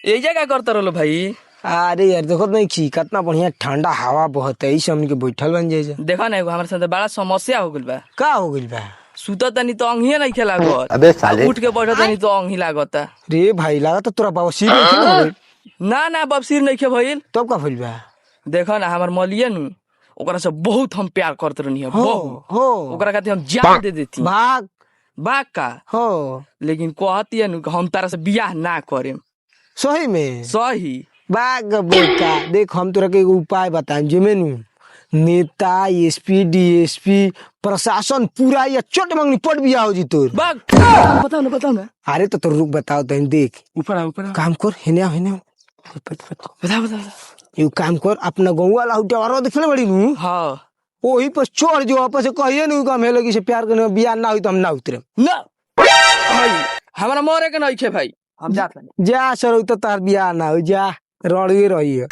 ये क्या करता रहो भाई? अरे यार देखो नहीं की कितना बढ़िया ठंडा हवा बहत है, हमन के बैठल बन जाए। देखा ना हमारे साथ बड़ा समस्या हो गइल बा। का हो गइल बा? सुता तनी तो अंगिए नहीं खेला गो। अबे साले उठ के बैठा तनी तो अंगी लागता। रे भाई लगा तो तोरा बवासीर नहीं हो गइल। ना ना बबसीर नहीं खे भइल। तब का भइल बा? देखा ना हमार मलिया नु ओकरा से बहुत हम प्यार करत रहनी है। हो बहुत हो ओकरा खातिर हम जान दे देती भाग बाग का। हो लेकिन कहती है नु हम तारा से बियाह ना करेम। सही में सही भाग बेटा। देख हम तोरा के एगो उपाय बताएं जेमे नु नेता एसपी डीएसपी प्रशासन पूरा या चोट मंगनी पट बिया हो जी तोर। बाग बताओ ना। अरे तो रुक बताओ तैन देख ऊपर काम कर हेने बता। यू काम कर अपना गौवा लाउटा वारो देखले बड़ी नु हाँ ओही पर चढ़ जो आपस से कहिए नु काम हेलो कि से प्यार करने में बियाह ना हुई तो हम ना उतरे ना भाई हमारा मोरे के नहीं खे भाई। हम जात जा सर तो तार बियाह ना हो जा रड़िए रही है।